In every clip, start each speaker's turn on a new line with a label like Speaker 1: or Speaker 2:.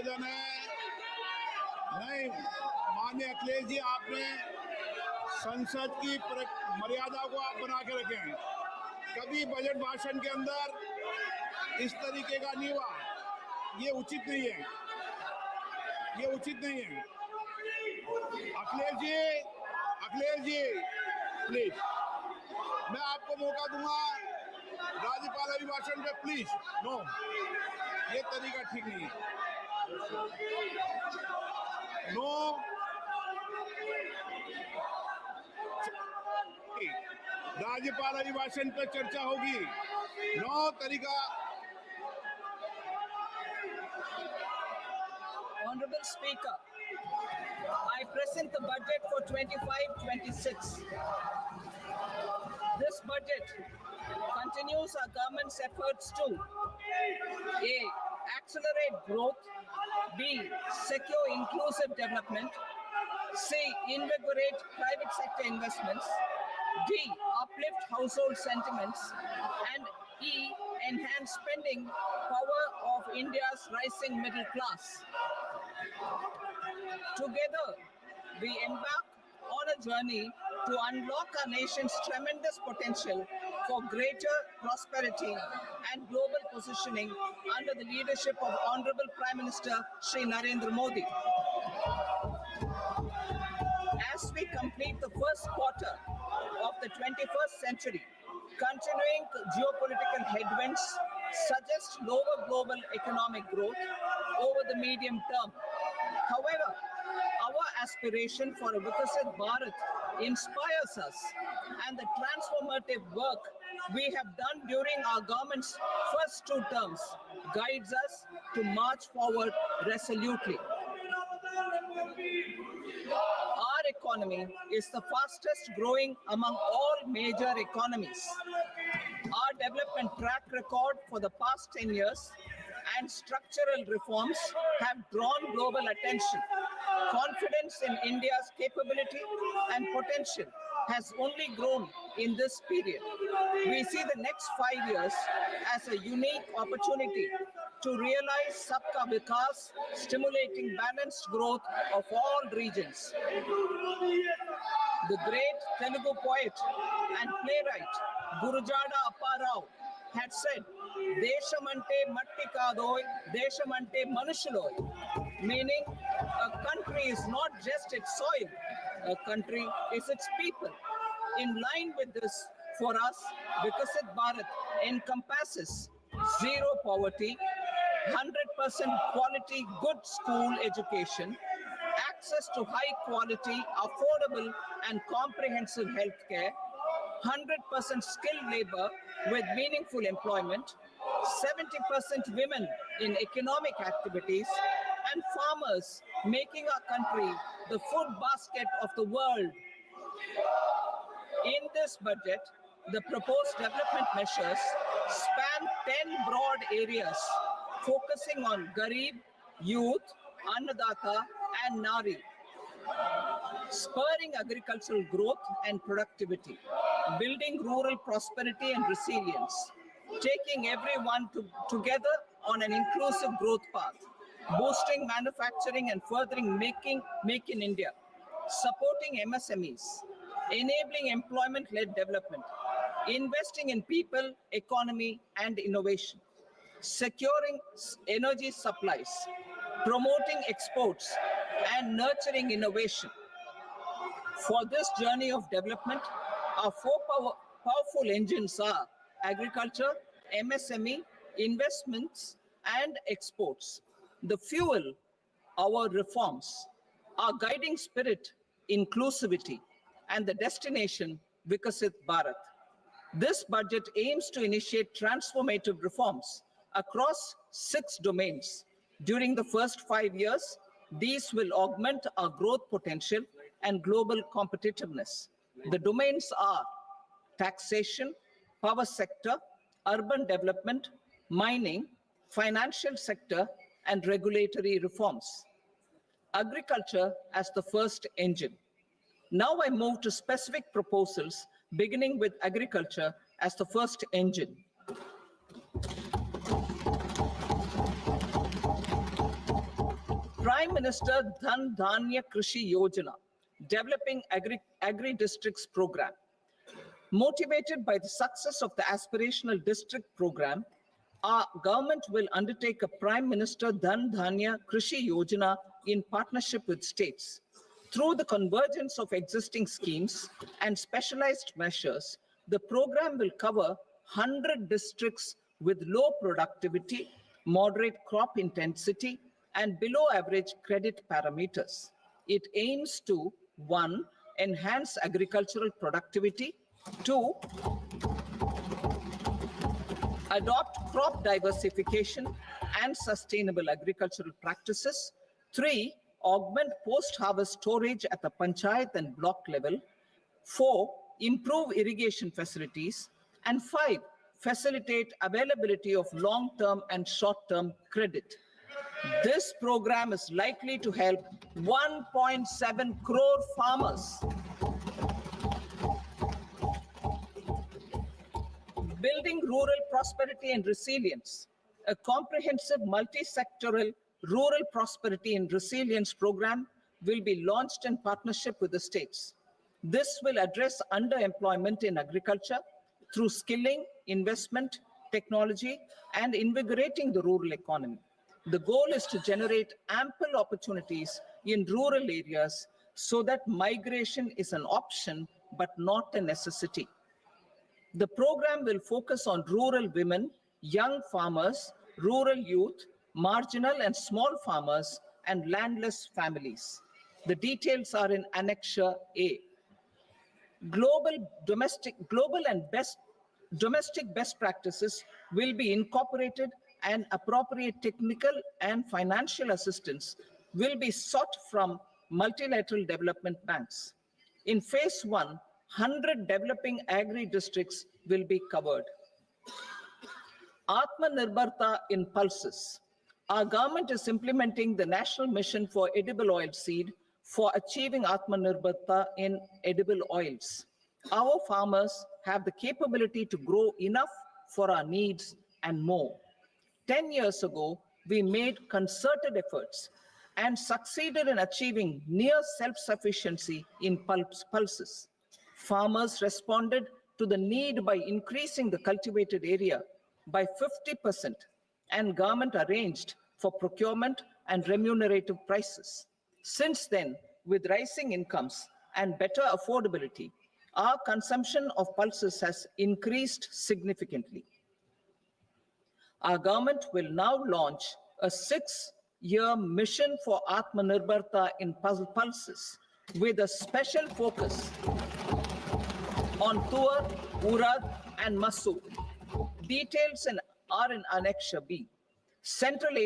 Speaker 1: निवेदन है। नहीं माननीय अखिलेश जी, आपने संसद की मर्यादा को आप बना के रखे हैं। कभी बजट भाषण के अंदर इस तरीके का नहीं हुआ, ये उचित नहीं है, ये उचित नहीं है। अखिलेश जी प्लीज, मैं आपको मौका दूंगा राज्यपाल अभिभाषण पे, प्लीज। नो, ये तरीका ठीक नहीं है। नो, राज्यपाल अभिभाषण पे चर्चा होगी। नो तरीका।
Speaker 2: Honorable Speaker, I present the budget for 25-26. This budget continues our government's efforts to A. Accelerate growth, B. Secure inclusive development, C. Invigorate private sector investments, D. Uplift household sentiments, and E. Enhance spending power of India's rising middle class. Together, we embark on a journey to unlock our nation's tremendous potential for greater prosperity and global positioning under the leadership of Honorable Prime Minister Shri Narendra Modi. As we complete the first quarter of the 21st century, continuing geopolitical headwinds suggest lower global economic growth over the medium term. However, our aspiration for a Vikasit Bharat inspires us, and the transformative work we have done during our government's first 2 terms guides us to march forward resolutely. Our economy is the fastest growing among all major economies. Our development track record for the past 10 years and structural reforms have drawn global attention. Confidence in India's capability and potential has only grown in this period. We see the next 5 years as a unique opportunity to realize Sabka Vikas, stimulating balanced growth of all regions. The great Telugu poet and playwright Gurujada Apparao had said, Deshamante matti kadoy, Deshamante manushuloy, meaning a country is not just its soil, a country is its people. In line with this, for us, Vikasit Bharat encompasses zero poverty, 100% quality good school education, access to high quality, affordable and comprehensive healthcare, 100% skilled labor with meaningful employment, 70% women in economic activities, and farmers making our country the food basket of the world. In this budget, the proposed development measures span 10 broad areas, focusing on Garib, youth, Annadata, and Nari, spurring agricultural growth and productivity, building rural prosperity and resilience, taking everyone together on an inclusive growth path, boosting manufacturing and furthering Make in India, supporting MSMEs, enabling employment-led development, investing in people, economy, and innovation, securing energy supplies, promoting exports, and nurturing innovation. For this journey of development, our 4 powerful engines are agriculture, MSME, investments, and exports. The fuel, our reforms, our guiding spirit, inclusivity, and the destination, Vikasit Bharat. This budget aims to initiate transformative reforms across 6 domains. During the first 5 years, these will augment our growth potential and global competitiveness. The domains are taxation, power sector, urban development, mining, financial sector, and regulatory reforms. Agriculture as the first engine. Now I move to specific proposals, beginning with agriculture as the first engine. Prime Minister Dhan Dhanya Krishi Yojana, Developing Agri-Districts Program. Motivated by the success of the aspirational district program, our government will undertake a Prime Minister Dhan Dhanya Krishi Yojana in partnership with states. Through the convergence of existing schemes and specialized measures, the program will cover 100 districts with low productivity, moderate crop intensity, and below average credit parameters. It aims to 1. Enhance agricultural productivity, 2. Adopt crop diversification and sustainable agricultural practices, 3. Augment post-harvest storage at the panchayat and block level, 4. Improve irrigation facilities, and 5. Facilitate availability of long-term and short-term credit. This program is likely to help 1.7 crore farmers. Building rural prosperity and resilience. A comprehensive multi-sectoral rural prosperity and resilience program will be launched in partnership with the states. This will address underemployment in agriculture through skilling, investment, technology, and invigorating the rural economy. The goal is to generate ample opportunities in rural areas so that migration is an option but not a necessity. The program will focus on rural women, young farmers, rural youth, marginal and small farmers, and landless families. The details are in Annexure A. Domestic best practices will be incorporated, and appropriate technical and financial assistance will be sought from multilateral development banks. In phase 1, 100 developing agri-districts will be covered. Atmanirbharta in pulses. Our government is implementing the National Mission for Edible Oilseed for achieving Atmanirbharta in edible oils. Our farmers have the capability to grow enough for our needs and more. 10 years ago, we made concerted efforts and succeeded in achieving near self-sufficiency in pulses. Farmers responded to the need by increasing the cultivated area by 50%, and government arranged for procurement and remunerative prices. Since then, with rising incomes and better affordability, our consumption of pulses has increased significantly. Our government will now launch a 6-year mission for Atmanirbharta in pulses with a special focus on Tuar, Urad, and Masoor. Details are in Annexure B. Central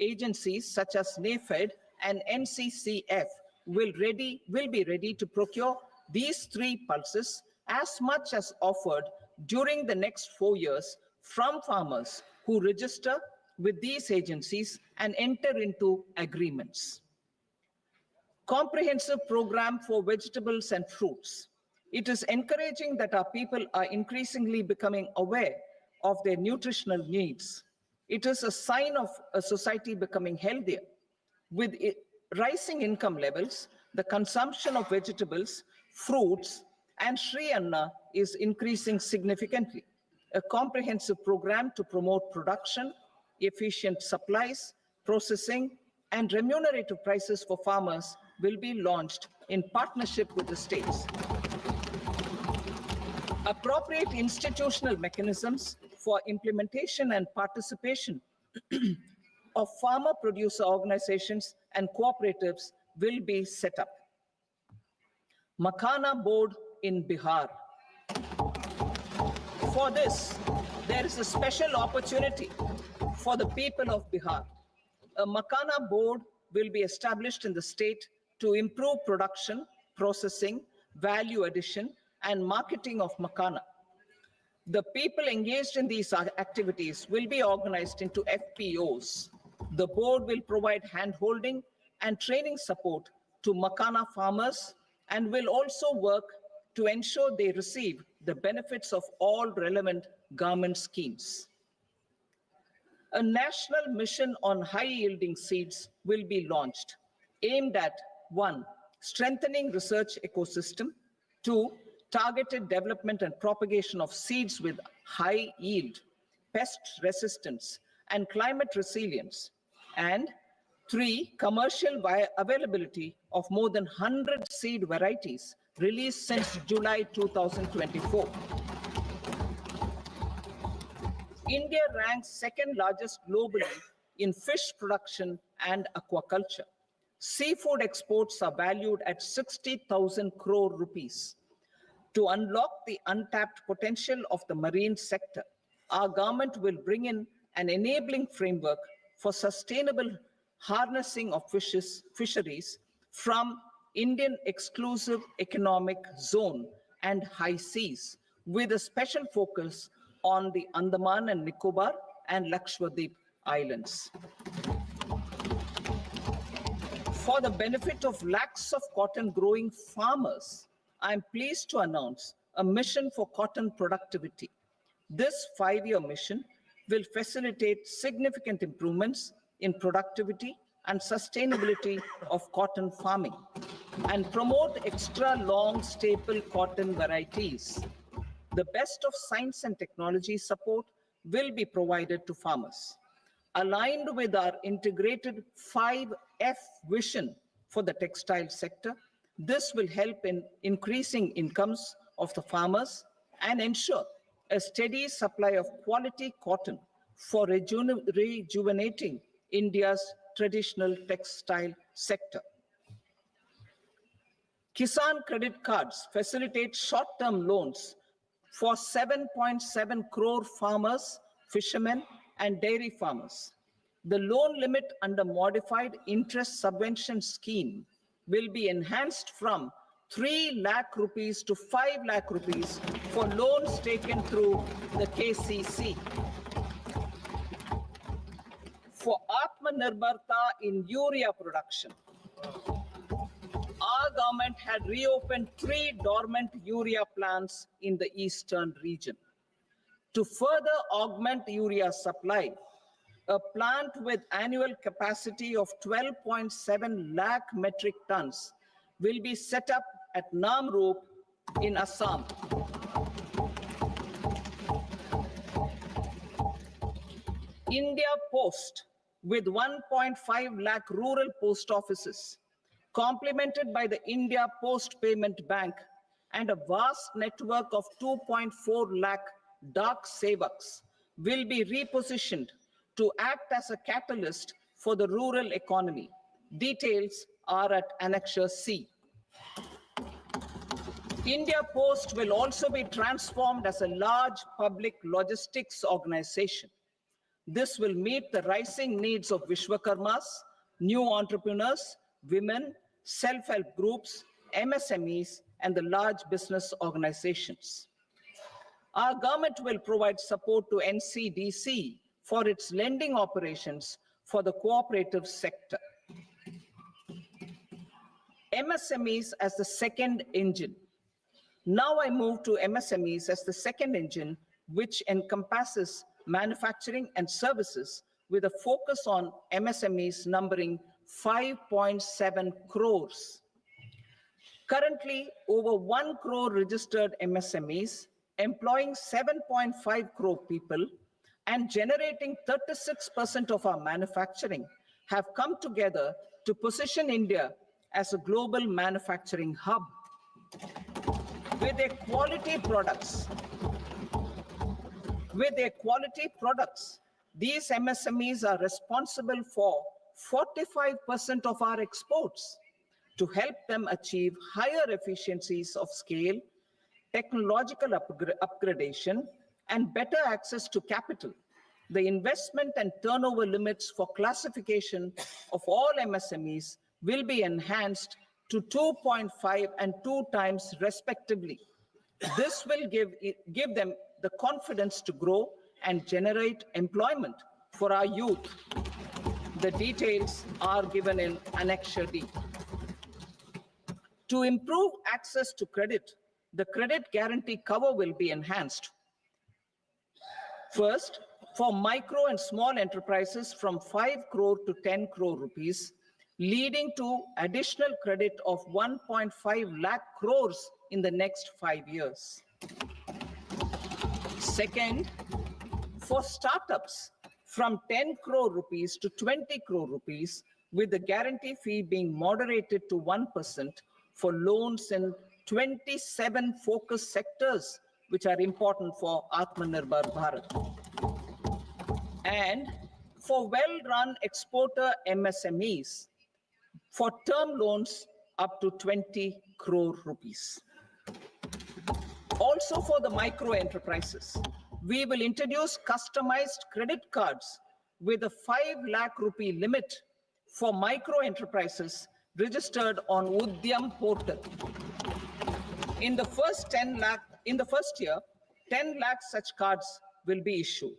Speaker 2: agencies such as NAFED and NCCF will be ready to procure these 3 pulses as much as offered during the next 4 years from farmers who register with these agencies and enter into agreements. Comprehensive program for vegetables and fruits. It is encouraging that our people are increasingly becoming aware of their nutritional needs. It is a sign of a society becoming healthier. With rising income levels, the consumption of vegetables, fruits, and Shri Anna is increasing significantly. A comprehensive program to promote production, efficient supplies, processing, and remunerative prices for farmers will be launched in partnership with the states. Appropriate institutional mechanisms for implementation and participation of farmer producer organizations and cooperatives will be set up. Makhana board in Bihar. For this, there is a special opportunity for the people of Bihar. A Makhana board will be established in the state to improve production, processing, value addition, and marketing of Makhana. The people engaged in these activities will be organized into FPOs. The board will provide hand-holding and training support to Makhana farmers and will also work to ensure they receive the benefits of all relevant government schemes. A national mission on high-yielding seeds will be launched, aimed at 1. Strengthening research ecosystem, 2. Targeted development and propagation of seeds with high yield, pest resistance, and climate resilience, and 3. Commercial availability of more than 100 seed varieties released since July 2024. India ranks second largest globally in fish production and aquaculture. Seafood exports are valued at 60,000 crore rupees. To unlock the untapped potential of the marine sector, our government will bring in an enabling framework for sustainable harnessing of fisheries from Indian exclusive economic zone and high seas, with a special focus on the Andaman and Nicobar and Lakshadweep Islands. For the benefit of lakhs of cotton growing farmers, I am pleased to announce a mission for cotton productivity. This 5-year mission will facilitate significant improvements in productivity and sustainability of cotton farming and promote extra long staple cotton varieties. The best of science and technology support will be provided to farmers. Aligned with our integrated 5F vision for the textile sector, this will help in increasing incomes of the farmers and ensure a steady supply of quality cotton for rejuvenating India's traditional textile sector. Kisan credit cards facilitate short-term loans for 7.7 crore farmers, fishermen, and dairy farmers. The loan limit under modified interest subvention scheme will be enhanced from 3 lakh rupees to 5 lakh rupees for loans taken through the KCC. For Atmanirbharta in urea production, our government had reopened 3 dormant urea plants in the eastern region. To further augment urea supply, a plant with annual capacity of 12.7 lakh metric tons will be set up at Namrup in Assam. India Post, with 1.5 lakh rural post offices, complemented by the India Post Payment Bank and a vast network of 2.4 lakh Dak Sevaks, will be repositioned to act as a catalyst for the rural economy. Details are at Annexure C. India Post will also be transformed as a large public logistics organization. This will meet the rising needs of Vishwakarmas, new entrepreneurs, women, self-help groups, MSMEs, and the large business organizations. Our government will provide support to NCDC for its lending operations for the cooperative sector. MSMEs as the second engine. Now I move to MSMEs as the second engine, which encompasses manufacturing and services with a focus on MSMEs numbering 5.7 crores. Currently, over 1 crore registered MSMEs, employing 7.5 crore people and generating 36% of our manufacturing, have come together to position India as a global manufacturing hub. With their quality products, these MSMEs are responsible for 45% of our exports. To help them achieve higher efficiencies of scale, technological upgradation, and better access to capital, the investment and turnover limits for classification of all MSMEs will be enhanced to 2.5 and 2 times respectively. This will give them the confidence to grow and generate employment for our youth. The details are given in Annexure D. To improve access to credit, the credit guarantee cover will be enhanced. First, for micro and small enterprises from 5 crore to 10 crore rupees, leading to additional credit of 1.5 lakh crores in the next 5 years. Second, for startups from 10 crore rupees to 20 crore rupees, with the guarantee fee being moderated to 1% for loans in 27 focus sectors, which are important for Atmanirbhar Bharat. And for well-run exporter MSMEs, for term loans up to 20 crore rupees. Also for the micro enterprises, we will introduce customized credit cards with a 5 lakh rupee limit for micro enterprises registered on Udyam portal. In the first year, 10 lakh such cards will be issued.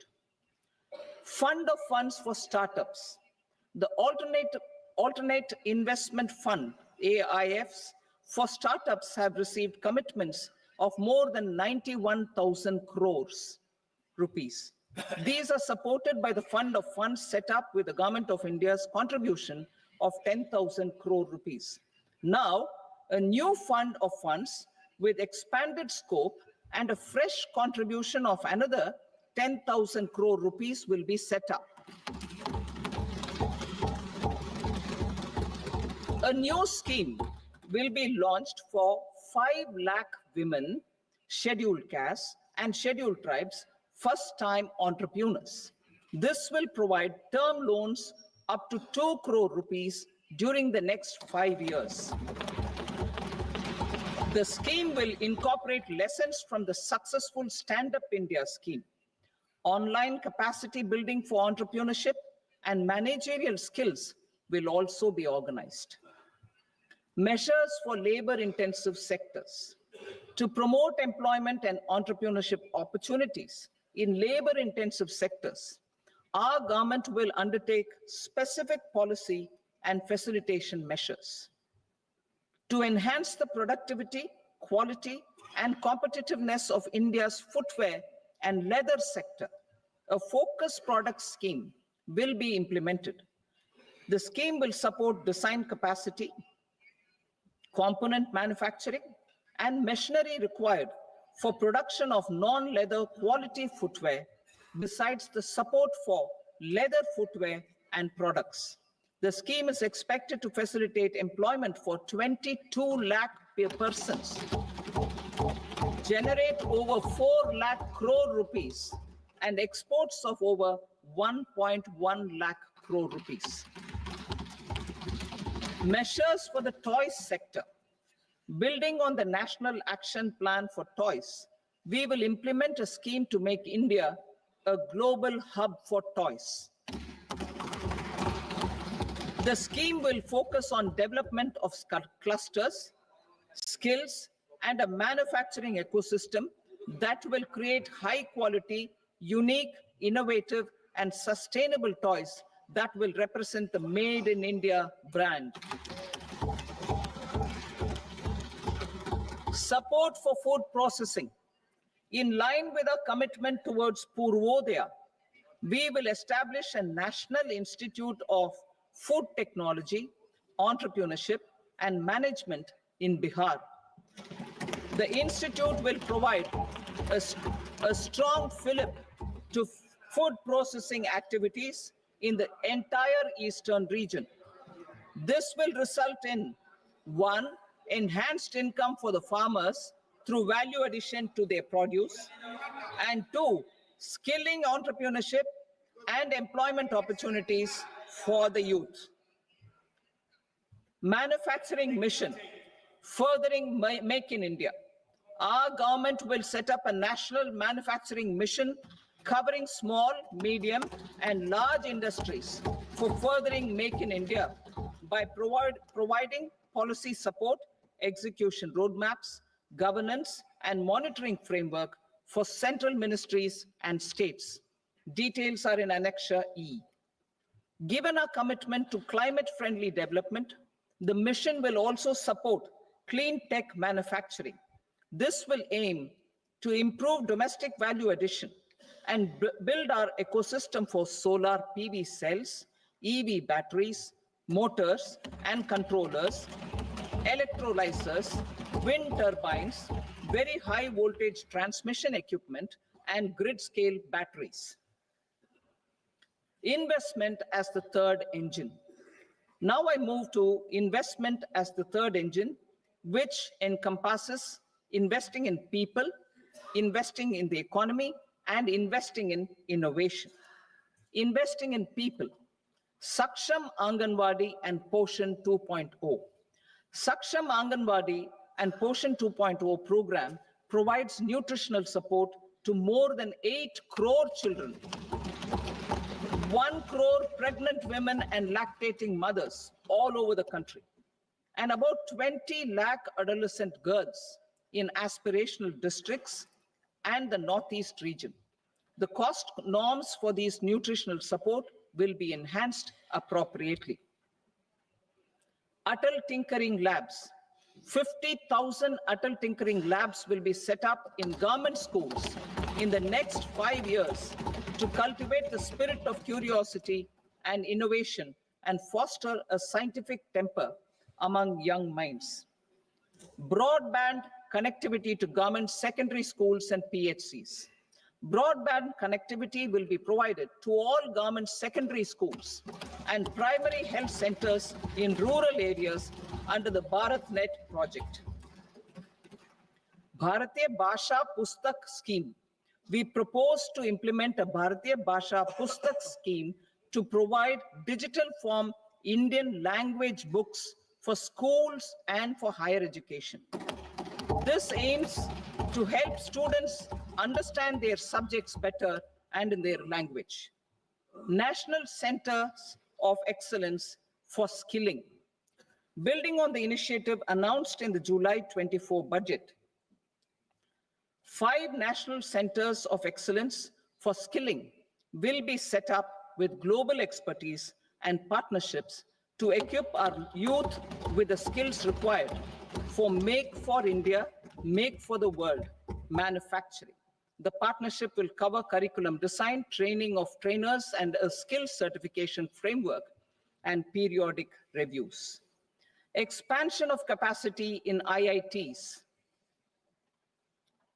Speaker 2: Fund of funds for startups. The alternate investment fund, AIFs, for startups have received commitments of more than 91,000 crores rupees. These are supported by the fund of funds set up with the Government of India's contribution of 10,000 crore rupees. Now, a new fund of funds with expanded scope and a fresh contribution of another 10,000 crore rupees will be set up. A new scheme will be launched for 5 lakh women, scheduled castes and scheduled tribes, first-time entrepreneurs. This will provide term loans up to 2 crore rupees during the next 5 years. The scheme will incorporate lessons from the successful Stand Up India scheme. Online capacity building for entrepreneurship and managerial skills will also be organized. Measures for labor-intensive sectors. To promote employment and entrepreneurship opportunities in labor-intensive sectors, our government will undertake specific policy and facilitation measures. To enhance the productivity, quality, and competitiveness of India's footwear and leather sector, a focus product scheme will be implemented. The scheme will support design capacity, component manufacturing, and machinery required for production of non-leather quality footwear, besides the support for leather footwear and products. The scheme is expected to facilitate employment for 22 lakh persons, generate over 4 lakh crore rupees, and exports of over 1.1 lakh crore rupees. Measures for the toys sector. Building on the National Action Plan for Toys, we will implement a scheme to make India a global hub for toys. The scheme will focus on development of clusters, skills, and a manufacturing ecosystem that will create high quality, unique, innovative, and sustainable toys that will represent the Made in India brand. Support for food processing. In line with our commitment towards Purvodaya, we will establish a National Institute of Food Technology, Entrepreneurship, and Management in Bihar. The institute will provide a strong fillip to food processing activities in the entire eastern region. This will result in 1. Enhanced income for the farmers through value addition to their produce, and 2. Skilling entrepreneurship and employment opportunities for the youth. Manufacturing mission, furthering Make in India. Our government will set up a national manufacturing mission covering small, medium, and large industries for furthering Make in India by providing policy support, execution roadmaps, governance, and monitoring framework for central ministries and states. Details are in Annexure E. Given our commitment to climate-friendly development, the mission will also support clean tech manufacturing. This will aim to improve domestic value addition and build our ecosystem for solar PV cells, EV batteries, motors and controllers, electrolyzers, wind turbines, very high voltage transmission equipment, and grid scale batteries. Investment as the third engine. Now I move to investment as the third engine, which encompasses investing in people, investing in the economy, and investing in innovation. Investing in people. Saksham Anganwadi and Poshan 2.0. Saksham Anganwadi and Poshan 2.0 program provides nutritional support to more than 8 crore children, 1 crore pregnant women and lactating mothers all over the country, and about 20 lakh adolescent girls in aspirational districts and the Northeast region. The cost norms for these nutritional support will be enhanced appropriately. Atal Tinkering Labs. 50,000 Atal Tinkering Labs will be set up in government schools in the next 5 years to cultivate the spirit of curiosity and innovation and foster a scientific temper among young minds. Broadband connectivity to government secondary schools and PHCs. Broadband connectivity will be provided to all government secondary schools and primary health centers in rural areas under the BharatNet project. Bharatiya Bhasha Pustak Scheme. We propose to implement a Bharatiya Bhasha Pustak scheme to provide digital form Indian language books for schools and for higher education. This aims to help students understand their subjects better and in their language. National Centers of Excellence for Skilling. Building on the initiative announced in the July 24 budget, 5 national centers of excellence for skilling will be set up with global expertise and partnerships to equip our youth with the skills required for Make for India, Make for the World manufacturing. The partnership will cover curriculum design, training of trainers, and a skill certification framework and periodic reviews. Expansion of capacity in IITs.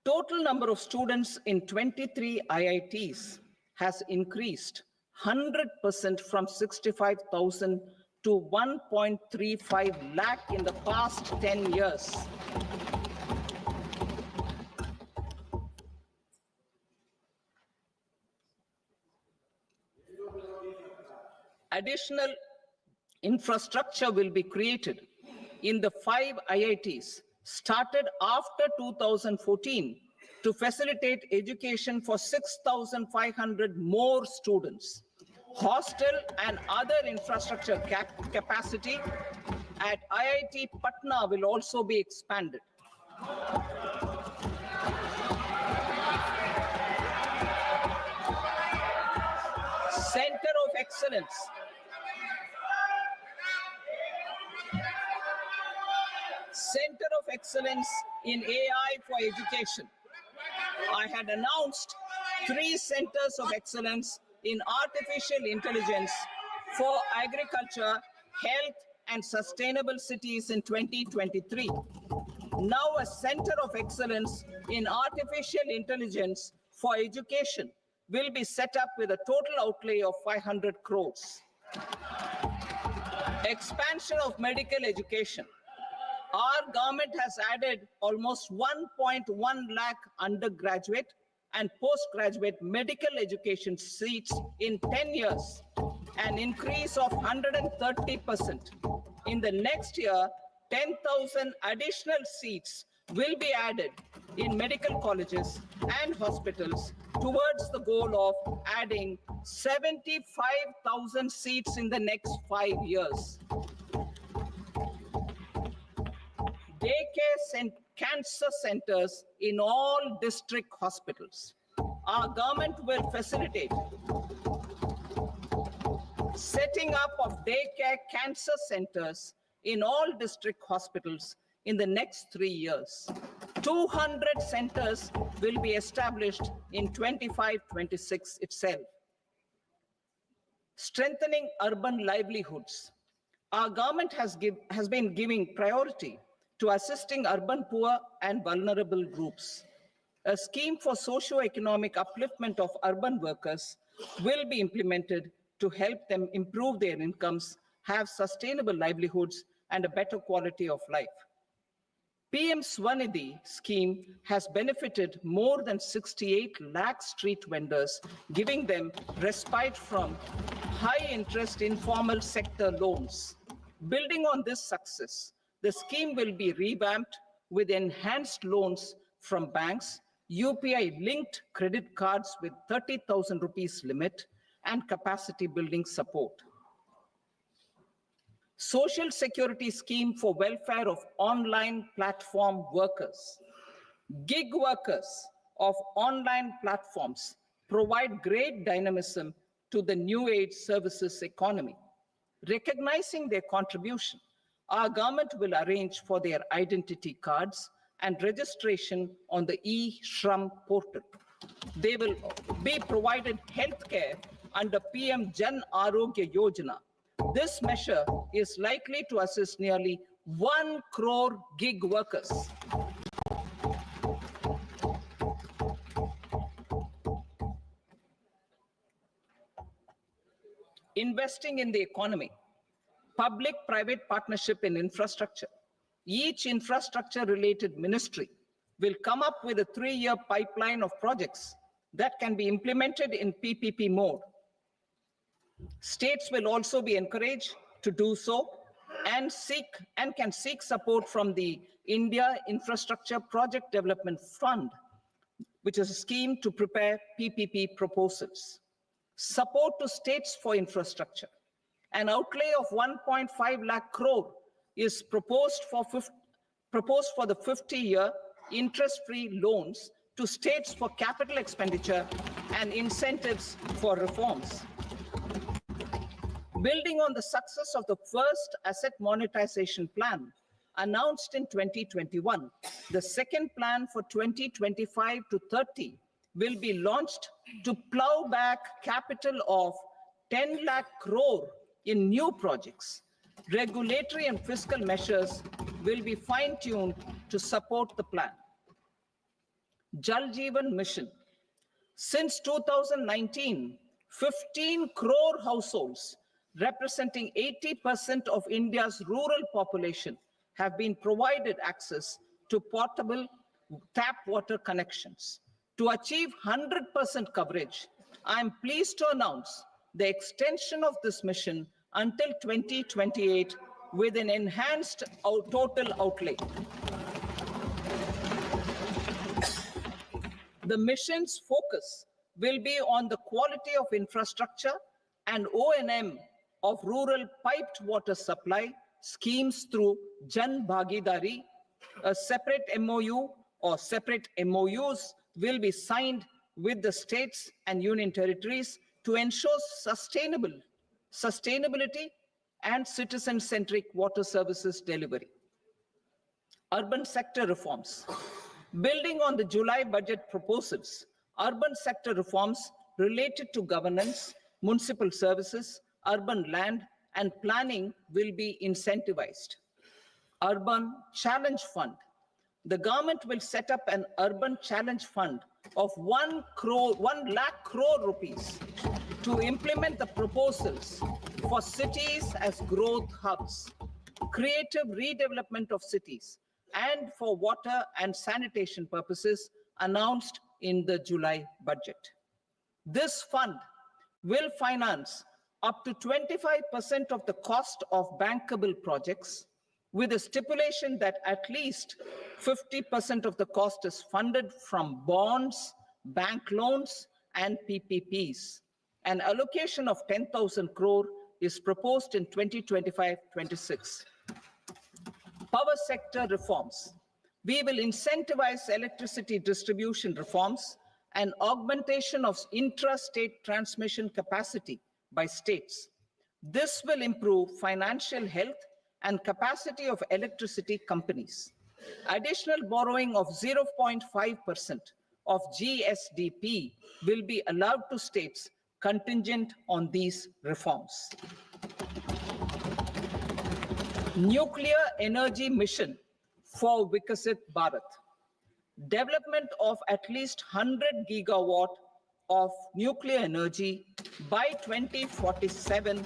Speaker 2: Total number of students in 23 IITs has increased 100% from 65,000 to 1.35 lakh in the past 10 years. Additional infrastructure will be created in the 5 IITs started after 2014 to facilitate education for 6,500 more students. Hostel and other infrastructure capacity at IIT Patna will also be expanded. Center of Excellence. Center of Excellence in AI for Education. I had announced 3 centers of excellence in artificial intelligence for agriculture, health, and sustainable cities in 2023. Now a center of excellence in artificial intelligence for education will be set up with a total outlay of 500 crores. Expansion of medical education. Our government has added almost 1.1 lakh undergraduate and postgraduate medical education seats in 10 years, an increase of 130%. In the next year, 10,000 additional seats will be added in medical colleges and hospitals towards the goal of adding 75,000 seats in the next 5 years. Daycare and cancer centers in all district hospitals. Our government will facilitate setting up of daycare cancer centers in all district hospitals in the next 3 years. 200 centers will be established in 25-26 itself. Strengthening urban livelihoods. Our government has been giving priority to assisting urban poor and vulnerable groups. A scheme for socio-economic upliftment of urban workers will be implemented to help them improve their incomes, have sustainable livelihoods, and a better quality of life. PM Swanidhi scheme has benefited more than 68 lakh street vendors, giving them respite from high-interest informal sector loans. Building on this success, the scheme will be revamped with enhanced loans from banks, UPI-linked credit cards with 30,000 rupees limit, and capacity building support. Social Security Scheme for welfare of online platform workers. Gig workers of online platforms provide great dynamism to the new age services economy. Recognizing their contribution, our government will arrange for their identity cards and registration on the e-Shram portal. They will be provided healthcare under PM Jan Arogya Yojana. This measure is likely to assist nearly 1 crore gig workers. Investing in the economy. Public-private partnership in infrastructure. Each infrastructure-related ministry will come up with a 3-year pipeline of projects that can be implemented in PPP mode. States will also be encouraged to do so and can seek support from the India Infrastructure Project Development Fund, which is a scheme to prepare PPP proposals. Support to states for infrastructure. An outlay of 1.5 lakh crore is proposed for the 50-year interest-free loans to states for capital expenditure and incentives for reforms. Building on the success of the first asset monetization plan announced in 2021, the second plan for 2025 to 30 will be launched to plow back capital of 10 lakh crore in new projects. Regulatory and fiscal measures will be fine-tuned to support the plan. Jal Jeevan Mission. Since 2019, 15 crore households representing 80% of India's rural population have been provided access to portable tap water connections. To achieve 100% coverage, I am pleased to announce the extension of this mission until 2028 with an enhanced total outlay. The mission's focus will be on the quality of infrastructure and O&M of rural piped water supply schemes through Jan Bhagidari. A separate MOU or separate MOUs will be signed with the states and union territories to ensure sustainability and citizen-centric water services delivery. Urban sector reforms. Building on the July budget proposals, urban sector reforms related to governance, municipal services, urban land, and planning will be incentivized. Urban Challenge Fund. The government will set up an urban challenge fund of 1 lakh crore rupees to implement the proposals for cities as growth hubs, creative redevelopment of cities, and for water and sanitation purposes announced in the July budget. This fund will finance up to 25% of the cost of bankable projects, with a stipulation that at least 50% of the cost is funded from bonds, bank loans, and PPPs. An allocation of 10,000 crore is proposed in 2025-26. Power sector reforms. We will incentivize electricity distribution reforms and augmentation of intrastate transmission capacity by states. This will improve financial health and capacity of electricity companies. Additional borrowing of 0.5% of GSDP will be allowed to states contingent on these reforms. Nuclear energy mission for Vikasit Bharat. Development of at least 100 gigawatt of nuclear energy by 2047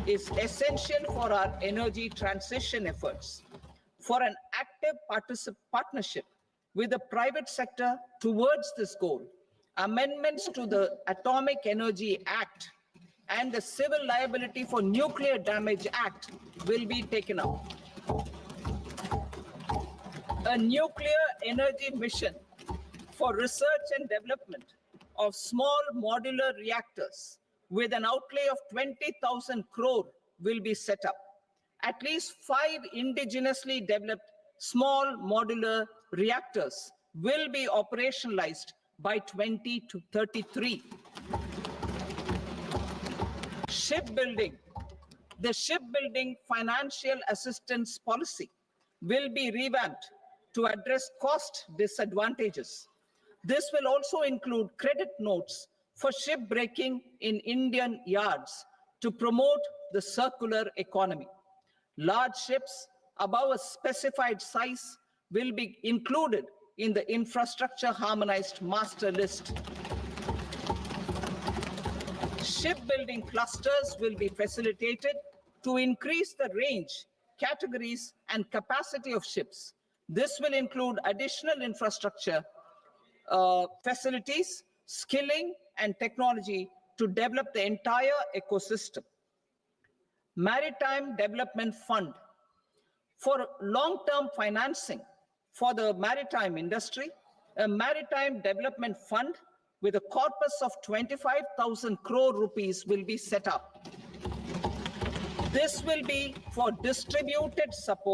Speaker 2: is essential for our energy transition efforts. For an active partnership with the private sector towards this goal, amendments to the Atomic Energy Act and the Civil Liability for Nuclear Damage Act will be taken up. A nuclear energy mission for research and development of small modular reactors with an outlay of 20,000 crore will be set up. At least 5 indigenously developed small modular reactors will be operationalized by 2033. Shipbuilding. The shipbuilding financial assistance policy will be revamped to address cost disadvantages. This will also include credit notes for shipbreaking in Indian yards to promote the circular economy. Large ships above a specified size will be included in the infrastructure harmonized master list. Shipbuilding clusters will be facilitated to increase the range, categories, and capacity of ships. This will include additional infrastructure, facilities, skilling, and technology to develop the entire ecosystem. Maritime Development Fund. For long-term financing for the maritime industry, a Maritime Development Fund with a corpus of 25,000 crore rupees will be set up. This will be for distributed support